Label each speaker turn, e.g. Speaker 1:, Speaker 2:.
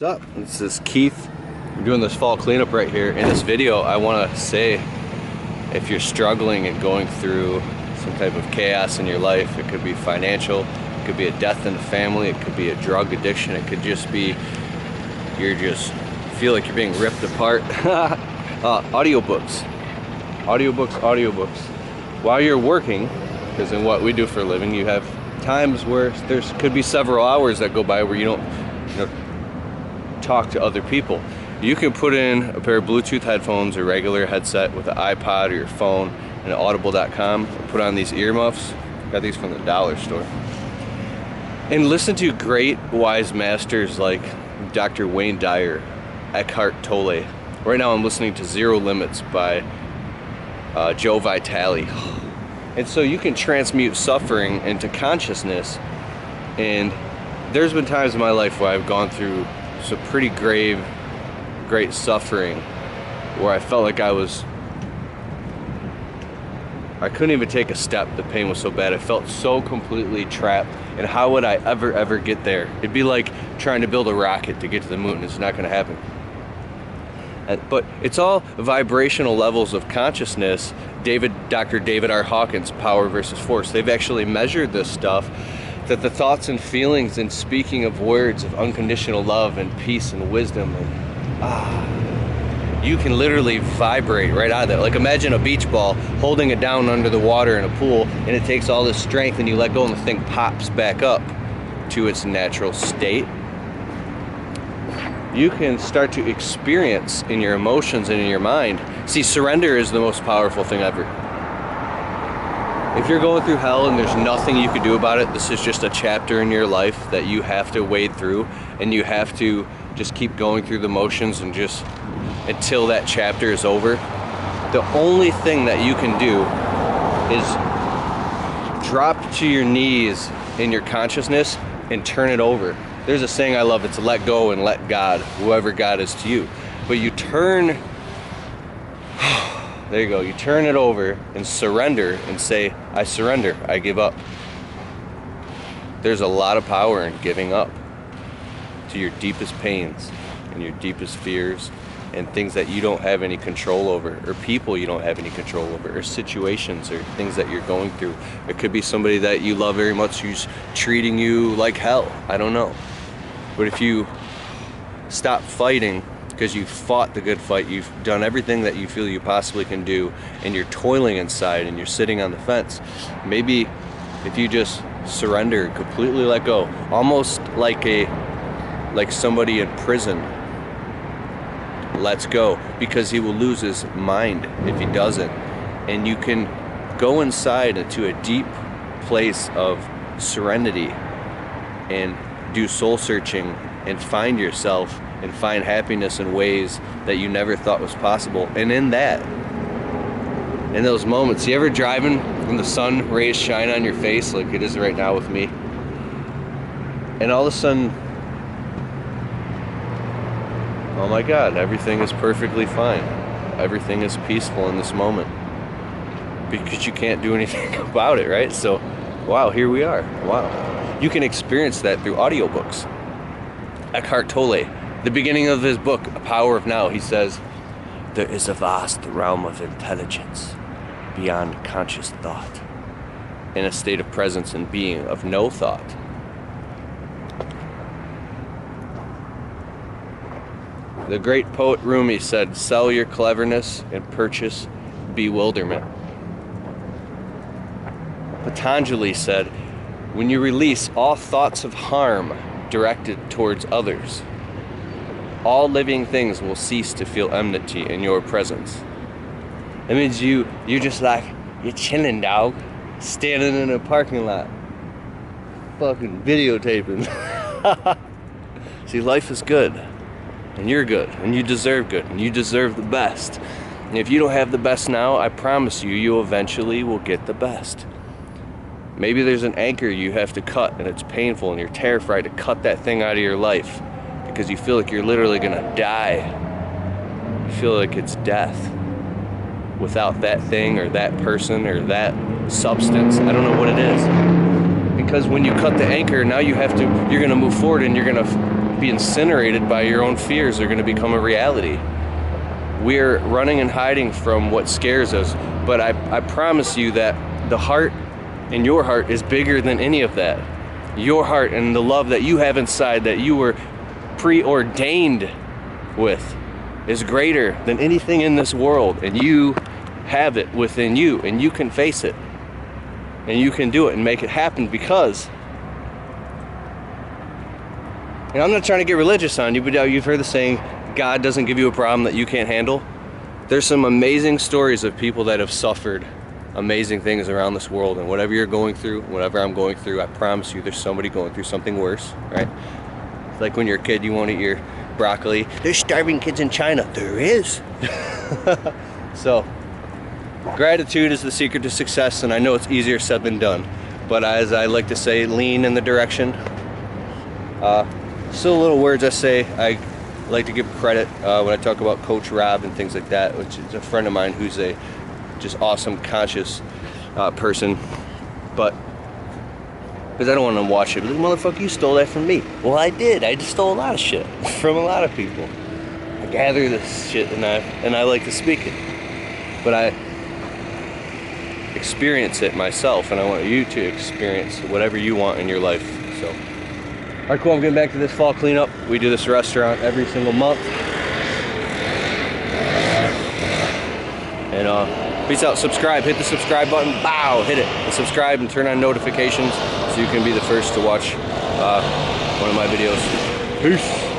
Speaker 1: What's up? This is Keith. We're doing this fall cleanup right here. In this video, I want to say, if you're struggling and going through some type of chaos in your life, it could be financial, it could be a death in the family, it could be a drug addiction, it could just be you're just feel like you're being ripped apart. Audiobooks. While you're working, because in what we do for a living, you have times where there's could be several hours that go by where you don't talk to other people. You can put in a pair of Bluetooth headphones or regular headset with an iPod or your phone and audible.com, put on these earmuffs. Got these from the dollar store, and listen to great wise masters like Dr. Wayne Dyer, Eckhart Tolle. Right now I'm listening to Zero Limits by Joe Vitale. And so you can transmute suffering into consciousness. And there's been times in my life where I've gone through some pretty great suffering, where I felt like I couldn't even take a step. The pain was so bad. I felt so completely trapped. And how would I ever get there? It'd be like trying to build a rocket to get to the moon. It's not going to happen. But it's all vibrational levels of consciousness. Dr. David R. Hawkins, Power versus Force, they've actually measured this stuff, that the thoughts and feelings and speaking of words of unconditional love and peace and wisdom, and you can literally vibrate right out of that. Like, imagine a beach ball, holding it down under the water in a pool, and it takes all this strength, and you let go and the thing pops back up to its natural state. You can start to experience in your emotions and in your mind. See, surrender is the most powerful thing ever. If you're going through hell and there's nothing you can do about it, this is just a chapter in your life that you have to wade through, and you have to just keep going through the motions and just until that chapter is over. The only thing that you can do is drop to your knees in your consciousness and turn it over. There's a saying I love, it's let go and let God, whoever God is to you. But you turn, there you go, you turn it over and surrender and say, I surrender, I give up. There's a lot of power in giving up to your deepest pains and your deepest fears and things that you don't have any control over, or people you don't have any control over, or situations or things that you're going through. It could be somebody that you love very much who's treating you like hell. I don't know. But if you stop fighting because you fought the good fight, you've done everything that you feel you possibly can do, and you're toiling inside and you're sitting on the fence, maybe if you just surrender, completely let go, almost like somebody in prison lets go, because he will lose his mind if he doesn't. And you can go inside into a deep place of serenity and do soul searching and find yourself and find happiness in ways that you never thought was possible. And in those moments, you ever driving and the sun rays shine on your face like it is right now with me, and all of a sudden, oh my God, everything is perfectly fine. Everything is peaceful in this moment because you can't do anything about it, right? So, wow, here we are. Wow. You can experience that through audiobooks. Eckhart Tolle, the beginning of his book, A Power of Now, he says, there is a vast realm of intelligence beyond conscious thought, in a state of presence and being of no thought. The great poet Rumi said, sell your cleverness and purchase bewilderment. Patanjali said, when you release all thoughts of harm directed towards others, all living things will cease to feel enmity in your presence. That means you're just like, you're chilling, dog, standing in a parking lot, fucking videotaping. See, life is good. And you're good, and you deserve good, and you deserve the best. And if you don't have the best now, I promise you eventually will get the best. Maybe there's an anchor you have to cut, and it's painful, and you're terrified to cut that thing out of your life because you feel like you're literally gonna die. You feel like it's death without that thing or that person or that substance. I don't know what it is. Because when you cut the anchor, now you're gonna move forward, and you're gonna be incinerated by your own fears. They're going to become a reality. We're running and hiding from what scares us, but I promise you that the heart in your heart is bigger than any of that. Your heart and the love that you have inside, that you were preordained with, is greater than anything in this world, and you have it within you, and you can face it, and you can do it and make it happen. Because, and I'm not trying to get religious on you, but you've heard the saying, God doesn't give you a problem that you can't handle. There's some amazing stories of people that have suffered amazing things around this world, and whatever you're going through, whatever I'm going through, I promise you there's somebody going through something worse, right? It's like when you're a kid, you won't eat your broccoli. There's starving kids in China. There is. So gratitude is the secret to success, and I know it's easier said than done, but as I like to say, lean in the direction. Still little words I say. I like to give credit when I talk about Coach Rob and things like that, which is a friend of mine who's a just awesome, conscious person. But because I don't want to watch it, but motherfucker, you stole that from me. Well, I did. I just stole a lot of shit from a lot of people. I gather this shit and I like to speak it, but I experience it myself, and I want you to experience whatever you want in your life. So, all right, cool. I'm getting back to this fall cleanup. We do this restaurant every single month, and peace out. Subscribe. Hit the subscribe button. Bow. Hit it. And subscribe and turn on notifications so you can be the first to watch one of my videos. Peace.